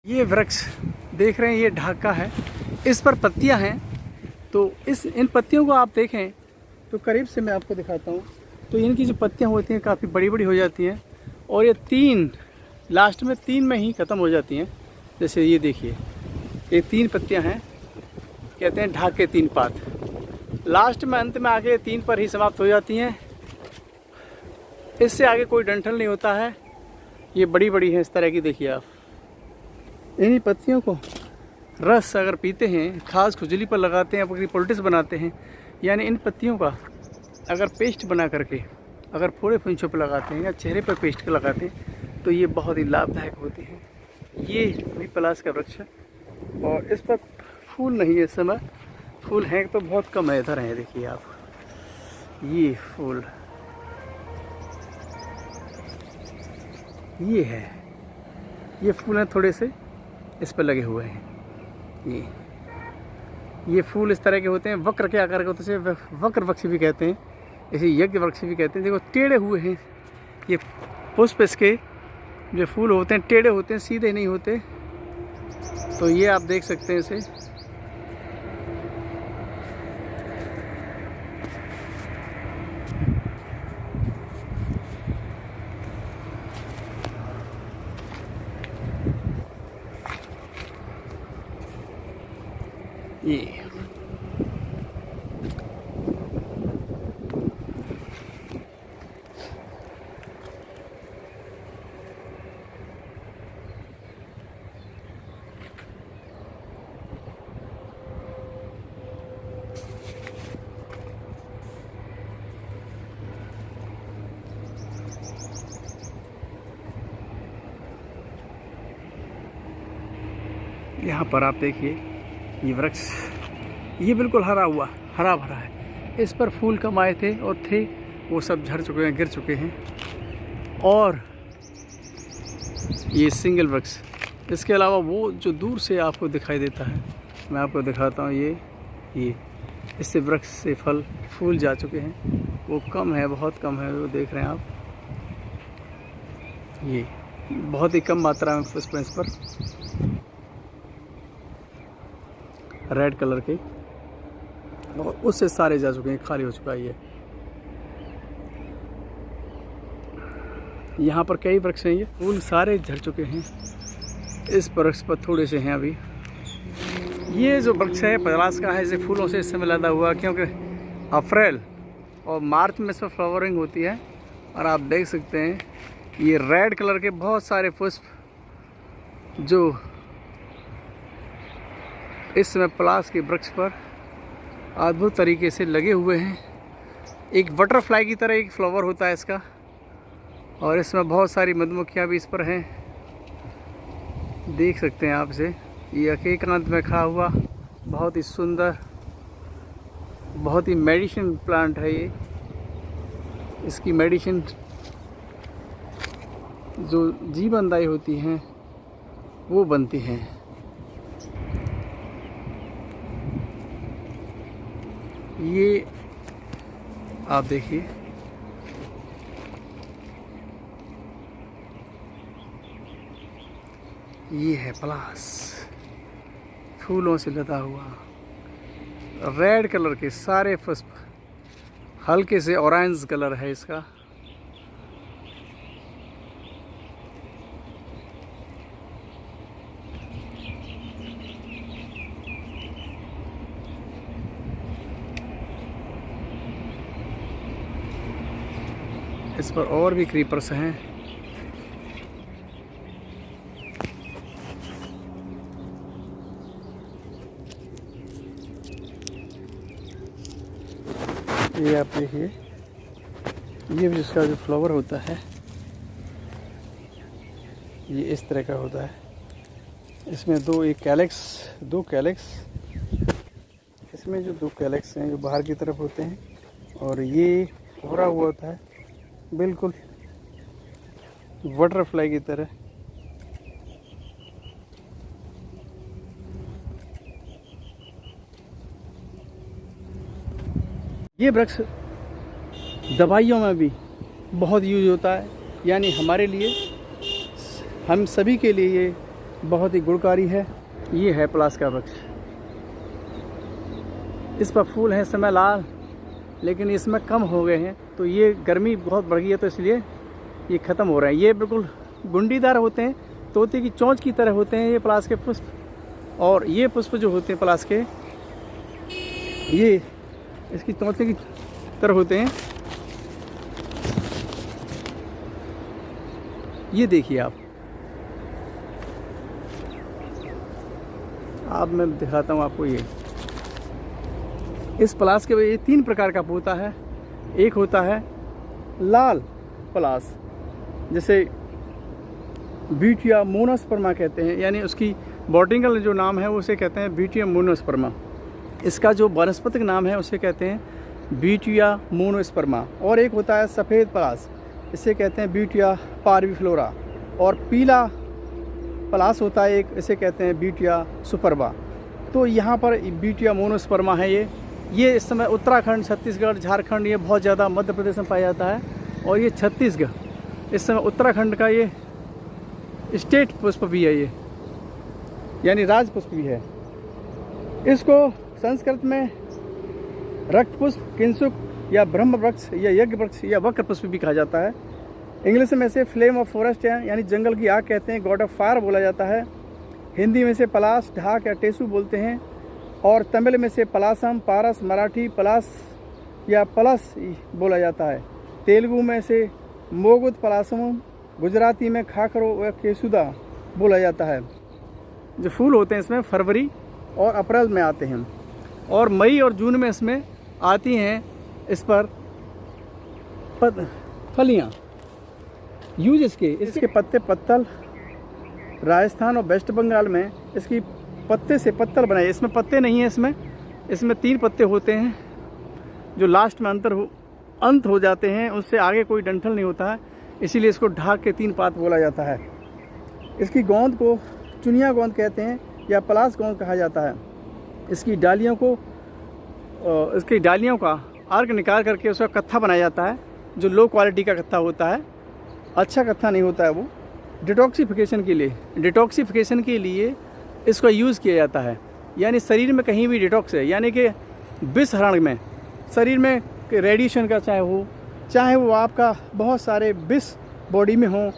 ये वृक्ष देख रहे हैं, ये ढाका है, इस पर पत्तियां हैं। तो इन पत्तियों को आप देखें तो करीब से मैं आपको दिखाता हूँ। तो इनकी जो पत्तियां होती हैं काफ़ी बड़ी बड़ी हो जाती हैं और ये लास्ट में 3 में ही ख़त्म हो जाती हैं। जैसे ये देखिए, ये 3 पत्तियां हैं, कहते हैं ढाके 3 पात। लास्ट में अंत में आगे 3 पर ही समाप्त हो जाती हैं। इससे आगे कोई डंठल नहीं होता है। ये बड़ी बड़ी है इस तरह की, देखिए आप। इन्हीं पत्तियों को रस अगर पीते हैं, खास खुजली पर लगाते हैं, अपनी पोल्टिस बनाते हैं, यानी इन पत्तियों का अगर पेस्ट बना करके अगर फोड़े फुंचों पर लगाते हैं या चेहरे पर पेस्ट कर लगाते हैं तो ये बहुत ही लाभदायक होती है। ये भी पलाश का वृक्ष है और इस पर फूल नहीं है इस समय। फूल हैं तो बहुत कम है, इधर हैं देखिए आप, ये फूल ये है, ये फूल हैं थोड़े से इस पर लगे हुए हैं। ये फूल इस तरह के होते हैं, वक्र के आकार के होते हैं, वक्र वृक्ष भी कहते हैं, इसे यज्ञ वृक्ष भी कहते हैं। देखो टेढ़े हुए हैं ये पुष्प, इसके जो फूल होते हैं टेढ़े होते हैं, सीधे नहीं होते। तो ये आप देख सकते हैं इसे। ये यहाँ पर आप देखिए, ये वृक्ष ये बिल्कुल हरा भरा है। इस पर फूल कम आए थे और थे, वो सब झड़ चुके हैं, गिर चुके हैं। और ये सिंगल वृक्ष, इसके अलावा वो जो दूर से आपको दिखाई देता है, मैं आपको दिखाता हूँ। ये इससे वृक्ष से फूल जा चुके हैं, वो कम है, बहुत कम है, वो देख रहे हैं आप। ये बहुत ही कम मात्रा में पुष्प इस पर, रेड कलर के, और उससे सारे जा चुके हैं, खाली हो चुका है ये। यहाँ पर कई वृक्ष हैं, ये फूल सारे झड़ चुके हैं। इस वृक्ष पर थोड़े से हैं अभी। ये जो वृक्ष है पलाश का है, इसे फूलों से इस समय लदा हुआ, क्योंकि अप्रैल और मार्च में इसमें फ्लावरिंग होती है। और आप देख सकते हैं ये रेड कलर के बहुत सारे पुष्प जो इस समय पलाश के वृक्ष पर अद्भुत तरीके से लगे हुए हैं। एक बटरफ्लाई की तरह एक फ्लावर होता है इसका, और इसमें बहुत सारी मधुमक्खियाँ भी इस पर हैं, देख सकते हैं आप इसे। ये एकांत में खड़ा हुआ बहुत ही सुंदर, बहुत ही मेडिसिन प्लांट है ये। इसकी मेडिसिन जो जीवनदायी होती हैं वो बनती हैं। ये आप देखिए, ये है पलाश, फूलों से लदा हुआ, रेड कलर के सारे पुष्प, हल्के से ऑरेंज कलर है इसका। इस पर और भी क्रीपर्स हैं। ये आप देखिए, ये जिसका जो फ्लावर होता है ये इस तरह का होता है। इसमें दो कैलेक्स, इसमें जो 2 कैलेक्स हैं जो बाहर की तरफ होते हैं, और ये भरा हुआ होता है बिल्कुल बटरफ्लाई की तरह। ये वृक्ष दवाइयों में भी बहुत यूज होता है, यानी हमारे लिए, हम सभी के लिए ये बहुत ही गुणकारी है। ये है पलास का वृक्ष। इस पर फूल हैं इस समय लाल, लेकिन इसमें कम हो गए हैं, तो ये गर्मी बहुत बढ़ गई है, तो इसलिए ये ख़त्म हो रहे हैं। ये बिल्कुल गुंडीदार होते हैं, तोते की चोंच की तरह होते हैं ये पलास के पुष्प। और ये पुष्प जो होते हैं पलास के, ये इसकी तोते की तरह होते हैं। ये देखिए आप मैं दिखाता हूँ आपको। ये इस पलास के ये 3 प्रकार का होता है। एक होता है लाल पलास, जैसे ब्यूटिया मोनोस्पर्मा कहते हैं, यानी उसकी बॉटनिकल जो नाम है उसे कहते हैं ब्यूटिया मोनोस्पर्मा। इसका जो वानस्पतिक नाम है उसे कहते हैं ब्यूटिया मोनोस्पर्मा। और एक होता है सफ़ेद पलास, इसे कहते हैं ब्यूटिया पार्विफ्लोरा। और पीला पलास होता है एक, इसे कहते हैं ब्यूटिया सुपरबा। तो यहाँ पर ब्यूटिया मोनोस्पर्मा है ये इस समय उत्तराखंड, छत्तीसगढ़, झारखंड, ये बहुत ज़्यादा मध्य प्रदेश में पाया जाता है। और ये छत्तीसगढ़, इस समय उत्तराखंड का ये स्टेट पुष्प भी है, ये यानी राज पुष्प भी है। इसको संस्कृत में रक्त पुष्प, किंसुक या ब्रह्म वृक्ष या यज्ञ वृक्ष या वक्र पुष्प भी कहा जाता है। इंग्लिश में से फ्लेम ऑफ फॉरेस्ट है, यानी जंगल की आग कहते हैं, गॉड ऑफ फायर बोला जाता है। हिंदी में से पलास, ढाक या टेसू बोलते हैं। और तमिल में से पलासम, पारस, मराठी पलास या पलस बोला जाता है। तेलुगु में से मोगुद पलासम, गुजराती में खाखरो या केसुदा बोला जाता है। जो फूल होते हैं इसमें फरवरी और अप्रैल में आते हैं, और मई और जून में इसमें आती हैं इस पर फलियाँ। यूज इसके पत्ते पत्तल, राजस्थान और वेस्ट बंगाल में इसकी पत्ते से पत्तल बनाए। इसमें पत्ते नहीं हैं, इसमें 3 पत्ते होते हैं जो लास्ट में अंत हो जाते हैं, उससे आगे कोई डंठल नहीं होता है, इसीलिए इसको ढाक के 3 पात बोला जाता है। इसकी गोंद को चुनिया गोंद कहते हैं या पलास गोंद कहा जाता है। इसकी डालियों का अर्क निकाल करके उसका कत्था बनाया जाता है, जो लो क्वालिटी का कत्था होता है, अच्छा कत्था नहीं होता है वो। डिटॉक्सिफिकेशन के लिए इसका यूज़ किया जाता है, यानी शरीर में कहीं भी डिटॉक्स है, यानी कि विषहरण में, शरीर में रेडिएशन का चाहे वो आपका बहुत सारे विष बॉडी में हो,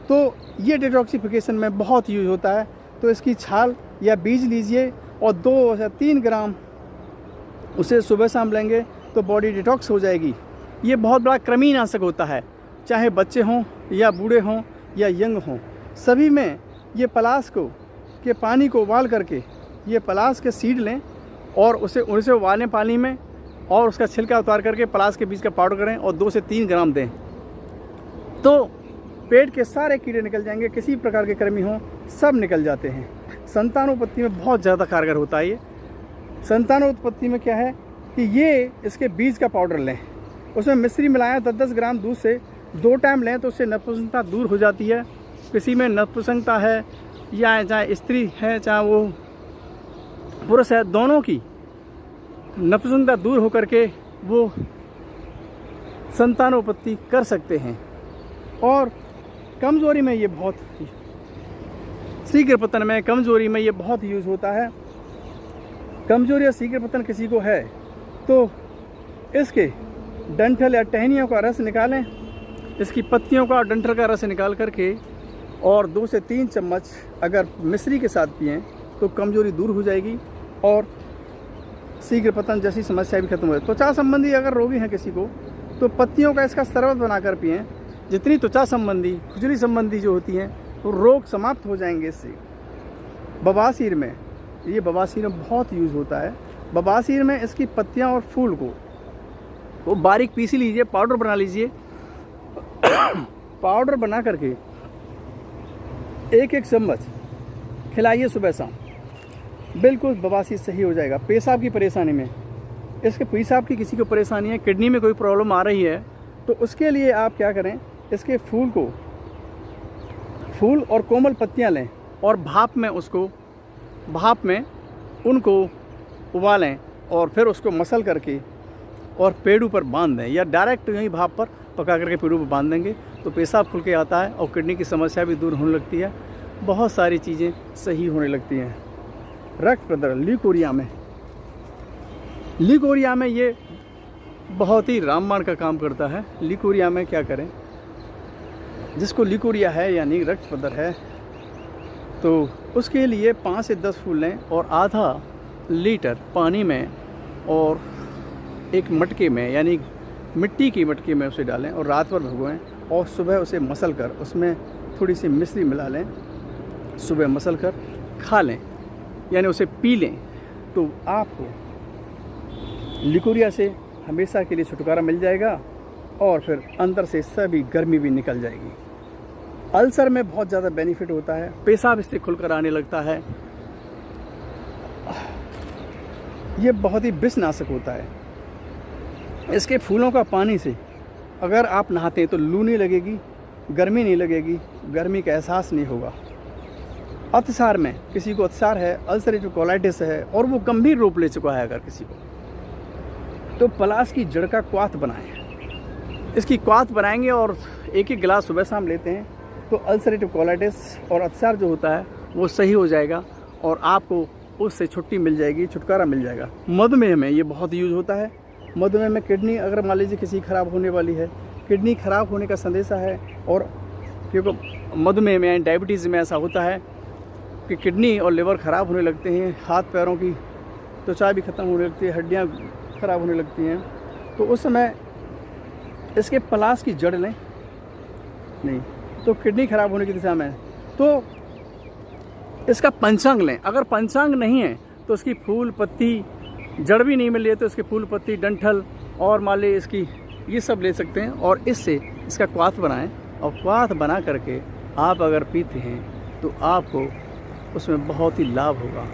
तो ये डिटॉक्सिफिकेशन में बहुत यूज होता है। तो इसकी छाल या बीज लीजिए और 2 से 3 ग्राम उसे सुबह शाम लेंगे तो बॉडी डिटॉक्स हो जाएगी। ये बहुत बड़ा कृमिनाशक होता है, चाहे बच्चे हों या बूढ़े हों या यंग हों, सभी में ये पलास के पानी को उबाल करके ये पलास के सीड लें और उसे उबालें पानी में, और उसका छिलका उतार करके पलास के बीज का पाउडर करें और 2 से 3 ग्राम दें, तो पेट के सारे कीड़े निकल जाएंगे, किसी प्रकार के कृमि हों सब निकल जाते हैं। संतानोत्पत्ति में बहुत ज़्यादा कारगर होता है ये। संतानोत्पत्ति में क्या है कि ये इसके बीज का पाउडर लें, उसमें मिश्री मिलाएं 10-10 ग्राम दूध से 2 टाइम लें, तो उससे नपुंसकता दूर हो जाती है। किसी में नपुंसकता है या चाहे स्त्री है चाहे वो पुरुष है, दोनों की नपुंसकता दूर होकर के वो संतानोत्पत्ति कर सकते हैं। और कमज़ोरी में ये बहुत, शीघ्र पतन में, कमज़ोरी में ये बहुत यूज़ होता है। कमज़ोरी या शीघ्र पतन किसी को है तो इसके डंठल या टहनियों का रस निकालें, इसकी पत्तियों का और डंठल का रस निकाल करके और 2 से 3 चम्मच अगर मिश्री के साथ पिएं तो कमज़ोरी दूर हो जाएगी और शीघ्र पतन जैसी समस्या भी खत्म हो जाए। त्वचा संबंधी अगर रोगी हैं किसी को तो पत्तियों का इसका शरबत बनाकर पिएं। जितनी त्वचा संबंधी, खुजली संबंधी जो होती हैं तो रोग समाप्त हो जाएंगे इससे। बवासीर में, ये बवासीर में बहुत यूज़ होता है। बवासीर में इसकी पत्तियां और फूल को वो बारीक पीस लीजिए, पाउडर बना लीजिए। पाउडर बना करके 1-1 चम्मच खिलाइए सुबह शाम, बिल्कुल बवासीर सही हो जाएगा। पेशाब की परेशानी में, इसके पेशाब की किसी को परेशानी है, किडनी में कोई प्रॉब्लम आ रही है, तो उसके लिए आप क्या करें, इसके फूल और कोमल पत्तियां लें और भाप में उनको उबालें और फिर उसको मसल करके और पेड़ों पर बांध दें, या डायरेक्ट यहीं भाप पर पका करके पेड़ों पर बांध देंगे तो पेशाब खुल के आता है और किडनी की समस्या भी दूर होने लगती है। बहुत सारी चीज़ें सही होने लगती हैं। रक्त प्रदर ल्यूकोरिया में ये बहुत ही रामबाण का काम करता है। ल्यूकोरिया में क्या करें, जिसको ल्यूकोरिया है यानी रक्त प्रदर है, तो उसके लिए 5 से 10 फूल लें और आधा लीटर पानी में और एक मटके में यानी मिट्टी की मटके में उसे डालें और रात भर भिगोएं और सुबह उसे मसल कर उसमें थोड़ी सी मिश्री मिला लें, सुबह मसल कर खा लें यानी उसे पी लें, तो आपको ल्यूकोरिया से हमेशा के लिए छुटकारा मिल जाएगा और फिर अंदर से सभी गर्मी भी निकल जाएगी। अल्सर में बहुत ज़्यादा बेनिफिट होता है, पेशाब इससे खुलकर आने लगता है। ये बहुत ही विषनाशक होता है। इसके फूलों का पानी से अगर आप नहाते हैं तो लू नहीं लगेगी, गर्मी नहीं लगेगी, गर्मी का एहसास नहीं होगा। अतिसार में किसी को अतिसार है, अल्सरेटिव कोलाइटिस है और वो गंभीर रूप ले चुका है अगर किसी को, तो पलाश की जड़ का क्वाथ बनाएं। इसकी क्वाथ बनाएंगे और एक एक गिलास सुबह शाम लेते हैं तो अल्सरेटिव कोलाइटिस और अतिसार जो होता है वो सही हो जाएगा और आपको उससे छुट्टी मिल जाएगी, छुटकारा मिल जाएगा। मधुमेह में ये बहुत यूज होता है। मधुमेह में किडनी अगर मान लीजिए किसी खराब होने वाली है, किडनी खराब होने का संदेशा है, और क्योंकि मधुमेह में डायबिटीज़ में ऐसा होता है कि किडनी और लिवर ख़राब होने लगते हैं, हाथ पैरों की त्वचा भी ख़त्म होने लगती है, हड्डियाँ ख़राब होने लगती हैं, तो उस समय इसके पलाश की जड़ लें, नहीं तो किडनी ख़राब होने की दिशा में, तो इसका पंचांग लें। अगर पंचांग नहीं है तो इसकी फूल पत्ती, जड़ भी नहीं मिल रही है तो इसके फूल पत्ती, डंठल और मान लीजिए इसकी ये सब ले सकते हैं और इससे इसका क्वाथ बनाएं और क्वाथ बना करके आप अगर पीते हैं तो आपको उसमें बहुत ही लाभ होगा।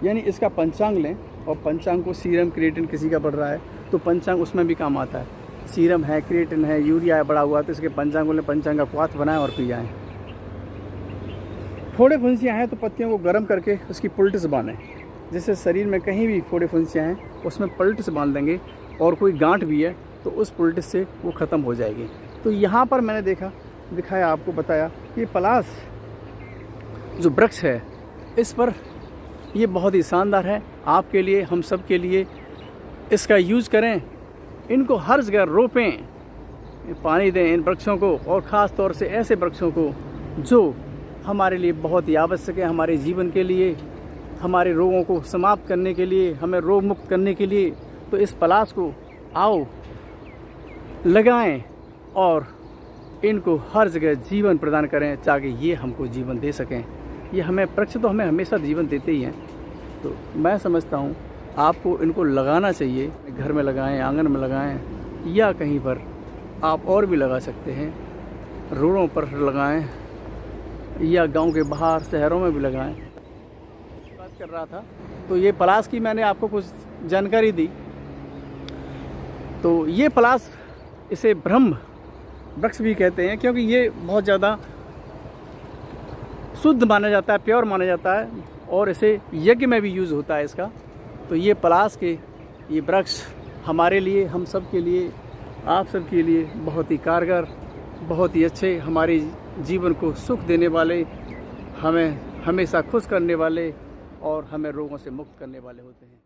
यानी इसका पंचांग लें और पंचांग को सीरम क्रिएटिन किसी का बढ़ रहा है तो पंचांग उसमें भी काम आता है। सीरम है, क्रिएटिन है, यूरिया है बढ़ा हुआ, तो इसके पंचांग लें, पंचांग का क्वाथ बनाएं और पी जाएँ। फोड़े फुंसियाँ हैं तो पत्तियों को गर्म करके उसकी पुलटिस बांधें, जिससे शरीर में कहीं भी फोड़े फुंसियाँ हैं उसमें पुलटिस बांध देंगे और कोई गांठ भी है तो उस पुलटिस से वो ख़त्म हो जाएगी। तो यहाँ पर मैंने दिखाया आपको बताया कि पलाश जो वृक्ष है इस पर ये बहुत ही शानदार है आपके लिए, हम सब के लिए। इसका यूज़ करें, इनको हर जगह रोपें, पानी दें इन वृक्षों को, और ख़ास तौर से ऐसे वृक्षों को जो हमारे लिए बहुत ही आवश्यक है, हमारे जीवन के लिए, हमारे रोगों को समाप्त करने के लिए, हमें रोग मुक्त करने के लिए। तो इस पलाश को आओ लगाएं और इनको हर जगह जीवन प्रदान करें ताकि ये हमको जीवन दे सकें। ये हमें वृक्ष तो हमें हमेशा जीवन देते ही हैं, तो मैं समझता हूँ आपको इनको लगाना चाहिए। घर में लगाएं, आंगन में लगाएं, या कहीं पर आप और भी लगा सकते हैं, रोडों पर लगाएं या गांव के बाहर शहरों में भी लगाएं। बात कर रहा था तो ये पलाश की मैंने आपको कुछ जानकारी दी। तो ये पलाश, इसे ब्रह्म वृक्ष भी कहते हैं क्योंकि ये बहुत ज़्यादा शुद्ध माना जाता है, प्योर माना जाता है, और इसे यज्ञ में भी यूज़ होता है इसका। तो ये पलाश के ये वृक्ष हमारे लिए, हम सब के लिए, आप सब के लिए बहुत ही कारगर, बहुत ही अच्छे, हमारे जीवन को सुख देने वाले, हमें हमेशा खुश करने वाले और हमें रोगों से मुक्त करने वाले होते हैं।